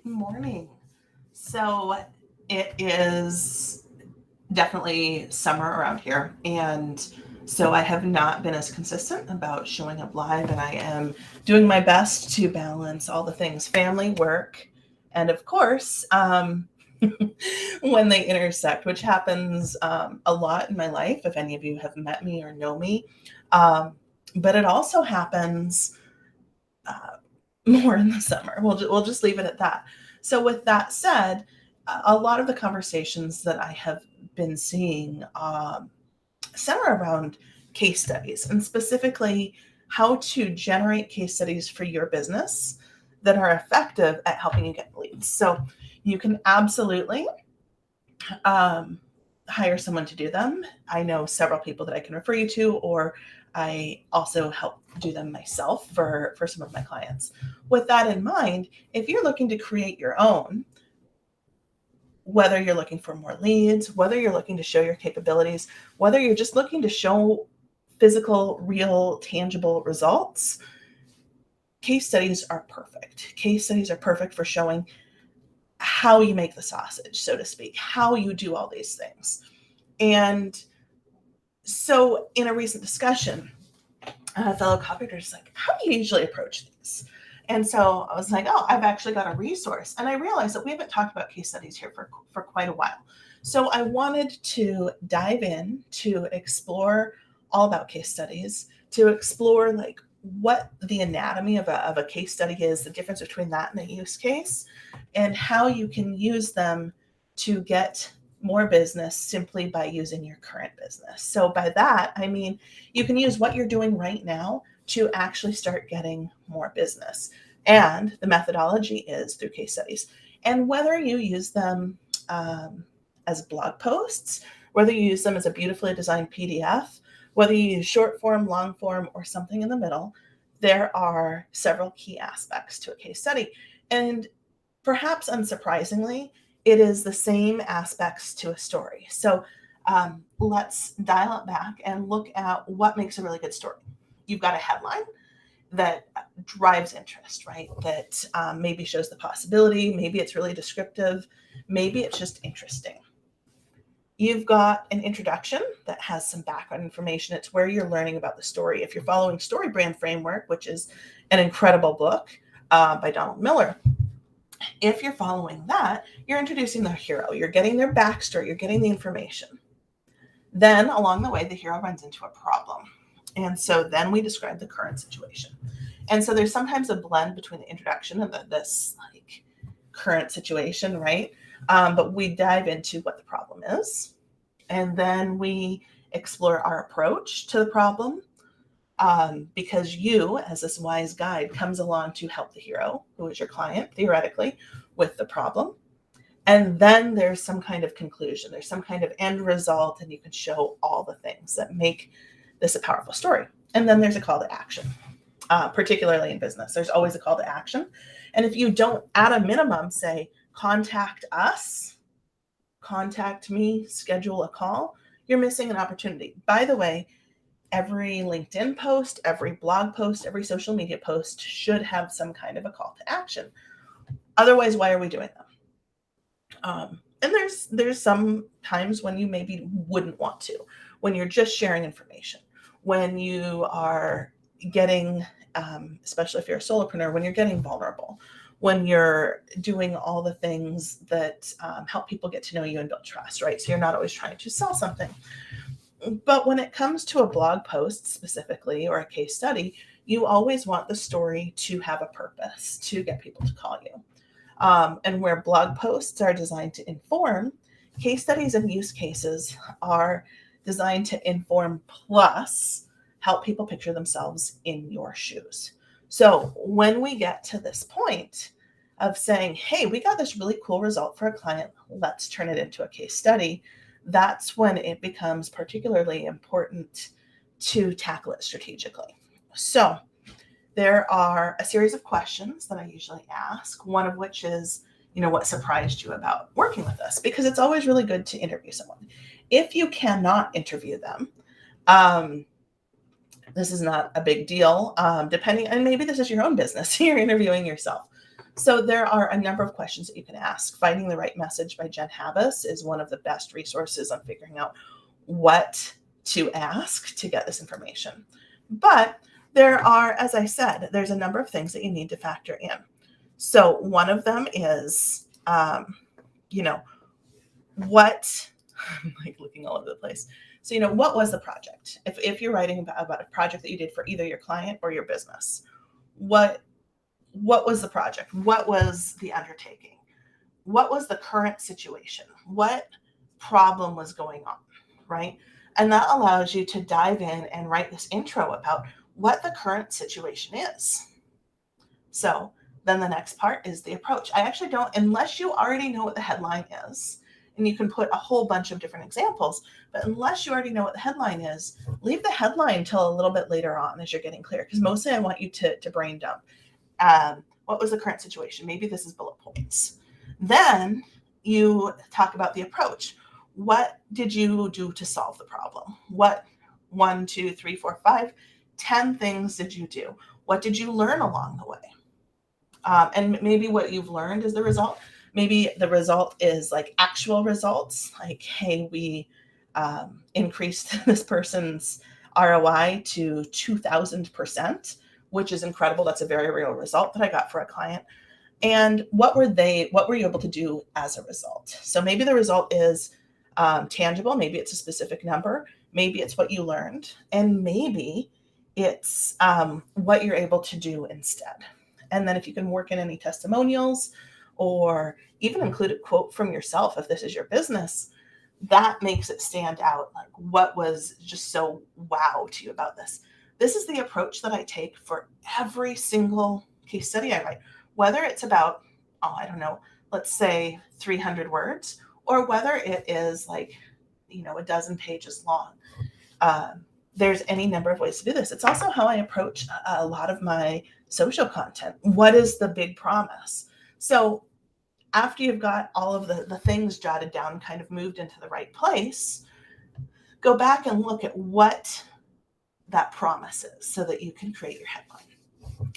Good morning. So it is definitely summer around here. And so I have not been as consistent about showing up live, and I am doing my best to balance all the things family, work, and of course, when they intersect, which happens a lot in my life, if any of you have met me or know me. Um, but it also happens uh, more in the summer. We'll just leave it at that. So with that said, a lot of the conversations that I have been seeing center around case studies, and specifically how to generate case studies for your business that are effective at helping you get leads. So you can absolutely um, hire someone to do them. I know several people that I can refer you to, or I also help do them myself for some of my clients. With that in mind, if you're looking to create your own, whether you're looking for more leads, whether you're looking to show your capabilities, whether you're just looking to show physical, real, tangible results, case studies are perfect. Case studies are perfect for showing how you make the sausage, so to speak, how you do all these things. And so, in a recent discussion, a fellow copywriter is like, how do you usually approach these? And so I was like, oh, I've actually got a resource. And I realized that we haven't talked about case studies here for quite a while. So I wanted to dive in to explore all about case studies, to explore like what the anatomy of a case study is, the difference between that and a use case, and how you can use them to get more business simply by using your current business. So by that, I mean, you can use what you're doing right now to actually start getting more business. And the methodology is through case studies. And whether you use them as blog posts, whether you use them as a beautifully designed PDF, whether you use short form, long form, or something in the middle, there are several key aspects to a case study. And perhaps unsurprisingly, it is the same aspects to a story. So let's dial it back and look at what makes a really good story. You've got a headline that drives interest, right? That maybe shows the possibility. Maybe it's really descriptive. Maybe it's just interesting. You've got an introduction that has some background information. It's where you're learning about the story. If you're following Story Brand Framework, which is an incredible book by Donald Miller, if you're following that, you're introducing their hero. You're getting their backstory. You're getting the information. Then along the way, the hero runs into a problem. And so then we describe the current situation. And so there's sometimes a blend between the introduction and this like current situation, right? But we dive into what the problem is. And then we explore our approach to the problem. Because you, as this wise guide, comes along to help the hero, who is your client, theoretically, with the problem. And then there's some kind of conclusion. There's some kind of end result, and you can show all the things that make this a powerful story. And then there's a call to action, particularly in business. There's always a call to action. And if you don't, at a minimum, say, contact us, contact me, schedule a call, you're missing an opportunity. By the way, every LinkedIn post, every blog post, every social media post should have some kind of a call to action. Otherwise, why are we doing them? And there's some times when you maybe wouldn't want to, when you're just sharing information, when you are getting, especially if you're a solopreneur, when you're getting vulnerable, when you're doing all the things that help people get to know you and build trust, right? So you're not always trying to sell something. But when it comes to a blog post specifically or a case study, you always want the story to have a purpose, to get people to call you. And where blog posts are designed to inform, case studies and use cases are designed to inform plus help people picture themselves in your shoes. So when we get to this point of saying, hey, we got this really cool result for a client, let's turn it into a case study, that's when it becomes particularly important to tackle it strategically. So there are a series of questions that I usually ask, one of which is, what surprised you about working with us? Because it's always really good to interview someone. If you cannot interview them, this is not a big deal, depending, and maybe this is your own business, you're interviewing yourself. So there are a number of questions that you can ask. Finding the Right Message by Jen Habas is one of the best resources on figuring out what to ask to get this information. But there are, as I said, there's a number of things that you need to factor in. So one of them is, what, I'm like looking all over the place. So, what was the project? If you're writing about a project that you did for either your client or your business, what was the project? What was the undertaking? What was the current situation? What problem was going on, right? And that allows you to dive in and write this intro about what the current situation is. So then the next part is the approach. I actually don't, unless you already know what the headline is, and you can put a whole bunch of different examples, but unless you already know what the headline is, leave the headline until a little bit later on as you're getting clear, because mostly I want you to brain dump. What was the current situation? Maybe this is bullet points. Then you talk about the approach. What did you do to solve the problem? What 1, 2, 3, 4, 5, 10 things did you do? What did you learn along the way? And maybe what you've learned is the result. Maybe the result is like actual results, like, hey, we increased this person's ROI to 2,000%, which is incredible. That's a very real result that I got for a client. And what were you able to do as a result? So maybe the result is tangible. Maybe it's a specific number. Maybe it's what you learned. And maybe it's what you're able to do instead. And then if you can work in any testimonials or even include a quote from yourself, if this is your business, that makes it stand out. Like, what was just so wow to you about this? This is the approach that I take for every single case study I write, whether it's about, I don't know, let's say 300 words, or whether it is like, a dozen pages long. There's any number of ways to do this. It's also how I approach a lot of my social content. What is the big promise? So after you've got all of the things jotted down, kind of moved into the right place, go back and look at what that promise is so that you can create your headline.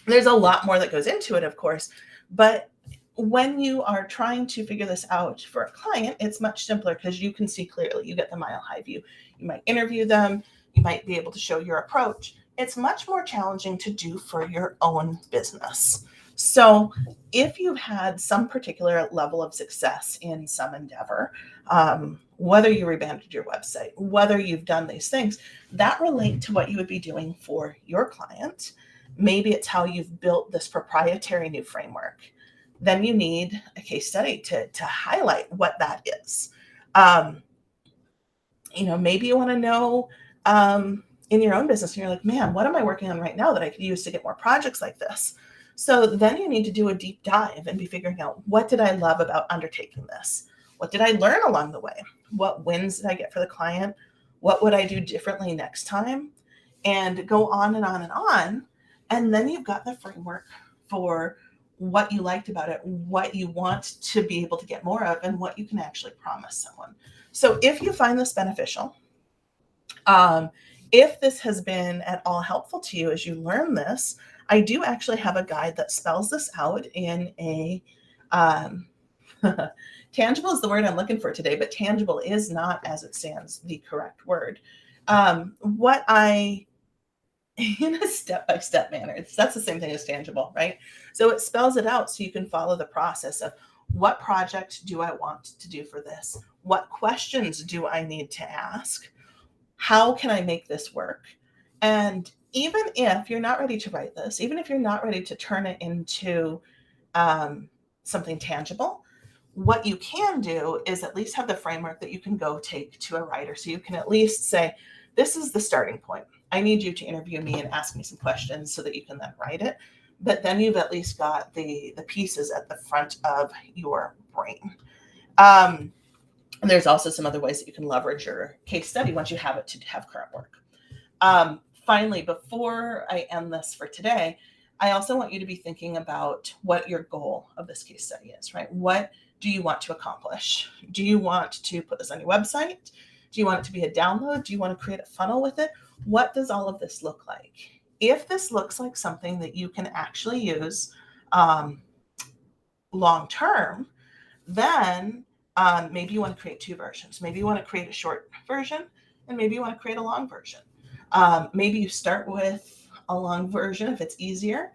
There's a lot more that goes into it, of course, but when you are trying to figure this out for a client, it's much simpler because you can see clearly. You get the mile high view. You might interview them. You might be able to show your approach. It's much more challenging to do for your own business. So if you've had some particular level of success in some endeavor, whether you revamped your website, whether you've done these things, that relate to what you would be doing for your client. Maybe it's how you've built this proprietary new framework. Then you need a case study to highlight what that is. Maybe you want to know in your own business, and you're like, man, what am I working on right now that I could use to get more projects like this? So then you need to do a deep dive and be figuring out, what did I love about undertaking this? What did I learn along the way? What wins did I get for the client? What would I do differently next time? And go on and on and on. And then you've got the framework for what you liked about it, what you want to be able to get more of, and what you can actually promise someone. So if you find this beneficial, if this has been at all helpful to you as you learn this, I do actually have a guide that spells this out in a tangible is the word I'm looking for today, but tangible is not, as it stands, the correct word. In a step-by-step manner. That's the same thing as tangible, right? So it spells it out so you can follow the process of, what project do I want to do for this? What questions do I need to ask? How can I make this work? And even if you're not ready to write this, even if you're not ready to turn it into something tangible, what you can do is at least have the framework that you can go take to a writer. So you can at least say, this is the starting point. I need you to interview me and ask me some questions so that you can then write it. But then you've at least got the pieces at the front of your brain. And there's also some other ways that you can leverage your case study once you have it to have current work. Finally, before I end this for today, I also want you to be thinking about what your goal of this case study is, right? What do you want to accomplish? Do you want to put this on your website? Do you want it to be a download? Do you want to create a funnel with it? What does all of this look like? If this looks like something that you can actually use long term, then maybe you want to create 2 versions. Maybe you want to create a short version, and maybe you want to create a long version. Maybe you start with a long version if it's easier,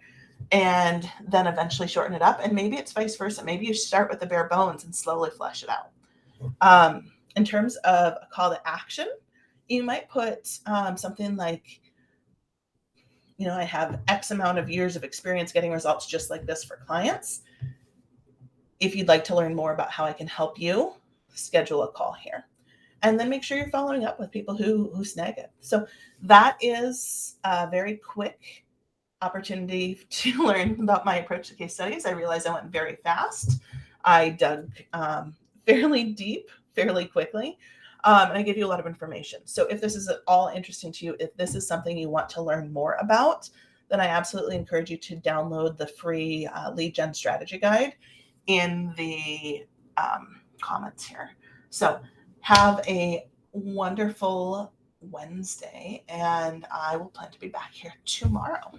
and then eventually shorten it up. And maybe it's vice versa. Maybe you start with the bare bones and slowly flesh it out. In terms of a call to action, you might put something like, I have X amount of years of experience getting results just like this for clients. If you'd like to learn more about how I can help you, schedule a call here. And then make sure you're following up with people who snag it. So that is a very quick opportunity to learn about my approach to case studies. I realized I went very fast. I dug fairly deep, fairly quickly, and I gave you a lot of information. So if this is at all interesting to you, if this is something you want to learn more about, then I absolutely encourage you to download the free lead gen strategy guide in the comments here. So have a wonderful Wednesday, and I will plan to be back here tomorrow.